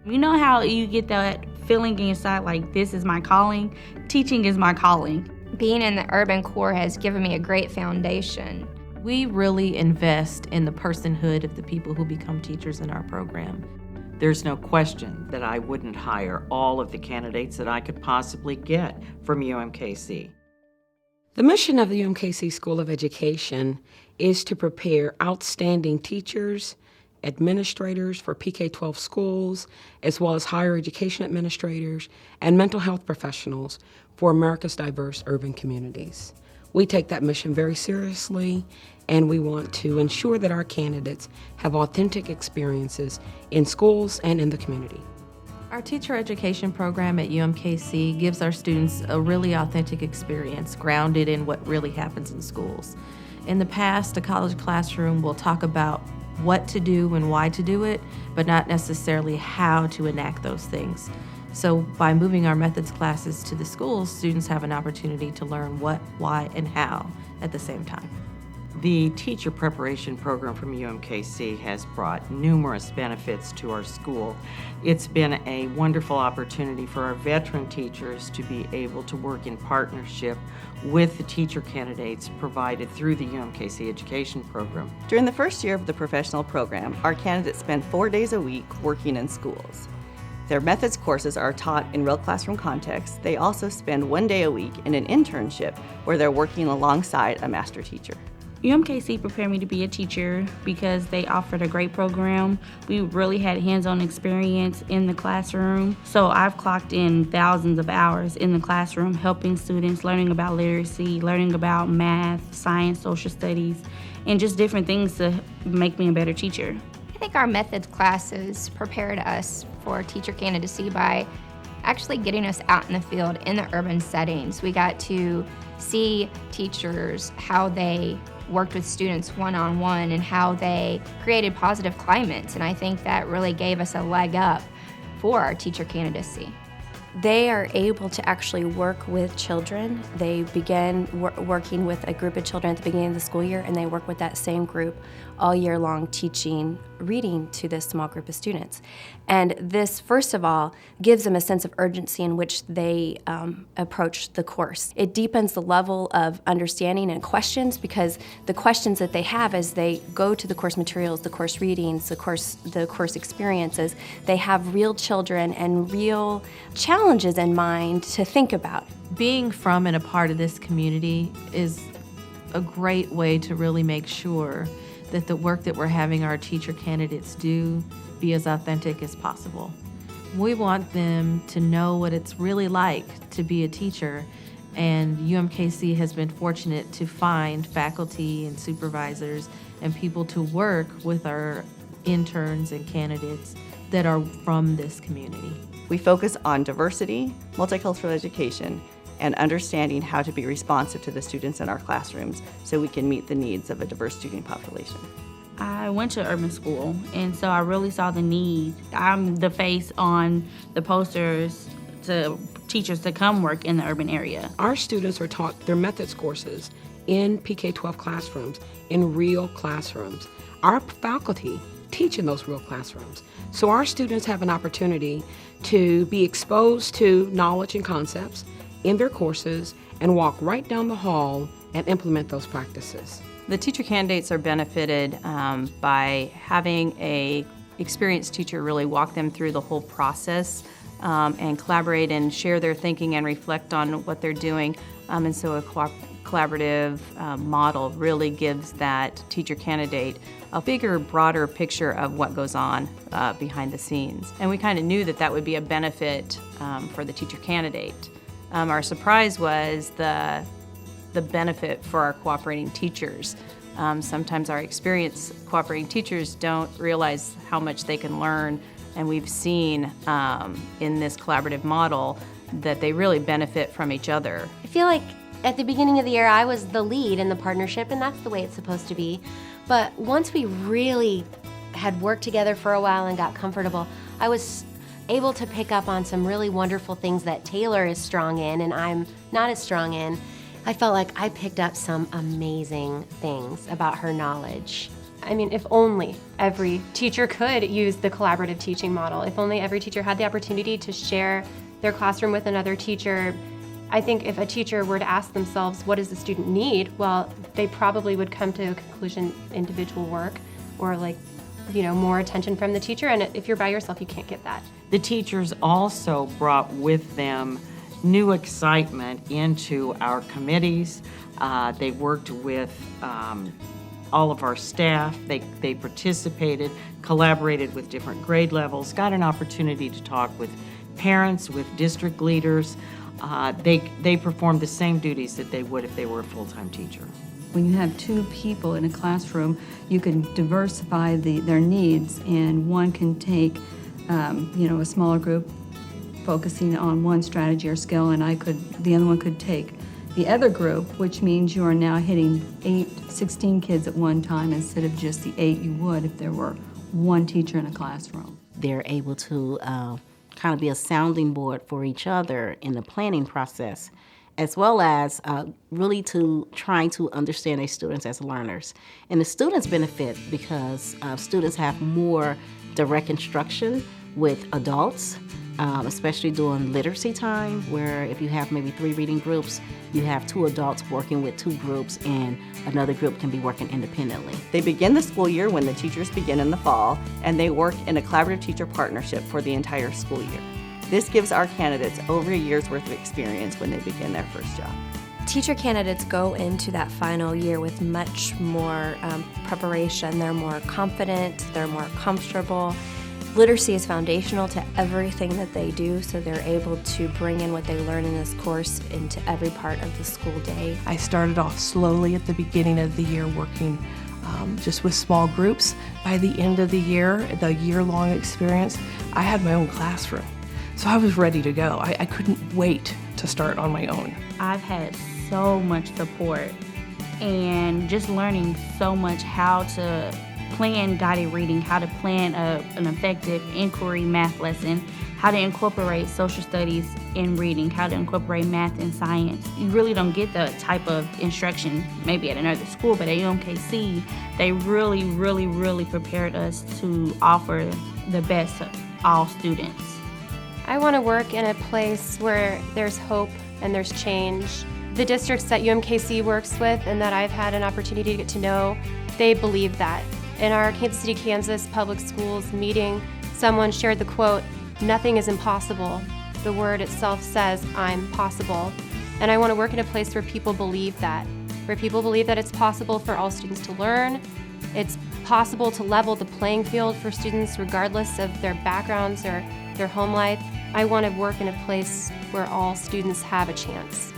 You know how you get that feeling inside like this is my calling? Teaching is my calling. Being in the urban core has given me a great foundation. We really invest in the personhood of the people who become teachers in our program. There's no question that I wouldn't hire all of the candidates that I could possibly get from UMKC. The mission of the UMKC School of Education is to prepare outstanding teachers, administrators for PK-12 schools, as well as higher education administrators and mental health professionals for America's diverse urban communities. We take that mission very seriously, and we want to ensure that our candidates have authentic experiences in schools and in the community. Our teacher education program at UMKC gives our students a really authentic experience grounded in what really happens in schools. In the past, a college classroom will talk about what to do and why to do it, but not necessarily how to enact those things. So by moving our methods classes to the schools, students have an opportunity to learn what, why, and how at the same time. The teacher preparation program from UMKC has brought numerous benefits to our school. It's been a wonderful opportunity for our veteran teachers to be able to work in partnership with the teacher candidates provided through the UMKC education program. During the first year of the professional program, our candidates spend 4 days a week working in schools. Their methods courses are taught in real classroom contexts. They also spend 1 day a week in an internship where they're working alongside a master teacher. UMKC prepared me to be a teacher because they offered a great program. We really had hands-on experience in the classroom. So I've clocked in thousands of hours in the classroom helping students, learning about literacy, learning about math, science, social studies, and just different things to make me a better teacher. I think our methods classes prepared us for teacher candidacy by actually getting us out in the field in the urban settings. We got to see teachers, how they worked with students one-on-one and how they created positive climates, and I think that really gave us a leg up for our teacher candidacy. They are able to actually work with children. They begin working with a group of children at the beginning of the school year, and they work with that same group all year long, teaching reading to this small group of students. And this, first of all, gives them a sense of urgency in which they approach the course. It deepens the level of understanding and questions, because the questions that they have as they go to the course materials, the course readings, the course experiences, they have real children and real challenges in mind to think about. Being from and a part of this community is a great way to really make sure that the work that we're having our teacher candidates do be as authentic as possible. We want them to know what it's really like to be a teacher, and UMKC has been fortunate to find faculty and supervisors and people to work with our interns and candidates that are from this community. We focus on diversity, multicultural education, and understanding how to be responsive to the students in our classrooms so we can meet the needs of a diverse student population. I went to urban school, and so I really saw the need. I'm the face on the posters to teachers to come work in the urban area. Our students are taught their methods courses in PK-12 classrooms, in real classrooms. Our faculty teach in those real classrooms. So our students have an opportunity to be exposed to knowledge and concepts in their courses and walk right down the hall and implement those practices. The teacher candidates are benefited by having a experienced teacher really walk them through the whole process and collaborate and share their thinking and reflect on what they're doing. And so a collaborative model really gives that teacher candidate a bigger, broader picture of what goes on behind the scenes. And we kind of knew that that would be a benefit for the teacher candidate. Our surprise was the benefit for our cooperating teachers. Sometimes our experienced cooperating teachers don't realize how much they can learn, and we've seen in this collaborative model that they really benefit from each other. I feel like at the beginning of the year I was the lead in the partnership, and that's the way it's supposed to be. But once we really had worked together for a while and got comfortable, I was able to pick up on some really wonderful things that Taylor is strong in and I'm not as strong in. I felt like I picked up some amazing things about her knowledge. I mean, if only every teacher could use the collaborative teaching model, if only every teacher had the opportunity to share their classroom with another teacher. I think if a teacher were to ask themselves, what does the student need? Well, they probably would come to a conclusion, individual work, or more attention from the teacher. And if you're by yourself, you can't get that. The teachers also brought with them new excitement into our committees. They worked with all of our staff. They participated, collaborated with different grade levels, got an opportunity to talk with parents, with district leaders. They performed the same duties that they would if they were a full-time teacher. When you have two people in a classroom, you can diversify their needs, and one can take, a smaller group focusing on one strategy or skill, and the other one could take the other group, which means you are now hitting 16 kids at one time instead of just the 8 you would if there were one teacher in a classroom. They're able to kind of be a sounding board for each other in the planning process, as well as really to trying to understand their students as learners. And the students benefit because students have more direct instruction with adults, especially during literacy time, where if you have maybe 3 reading groups, you have 2 adults working with 2 groups and another group can be working independently. They begin the school year when the teachers begin in the fall, and they work in a collaborative teacher partnership for the entire school year. This gives our candidates over a year's worth of experience when they begin their first job. Teacher candidates go into that final year with much more preparation. They're more confident, they're more comfortable. Literacy is foundational to everything that they do, so they're able to bring in what they learn in this course into every part of the school day. I started off slowly at the beginning of the year working just with small groups. By the end of the year-long experience, I had my own classroom. So I was ready to go. I couldn't wait to start on my own. I've had so much support and just learning so much how to plan guided reading, how to plan an effective inquiry math lesson, how to incorporate social studies in reading, how to incorporate math and science. You really don't get the type of instruction maybe at another school, but at UMKC, they really, really, really prepared us to offer the best to all students. I want to work in a place where there's hope and there's change. The districts that UMKC works with and that I've had an opportunity to get to know, they believe that. In our Kansas City, Kansas Public Schools meeting, someone shared the quote, "Nothing is impossible." The word itself says, "I'm possible." And I want to work in a place where people believe that it's possible for all students to learn. It's possible to level the playing field for students regardless of their backgrounds or their home life. I want to work in a place where all students have a chance.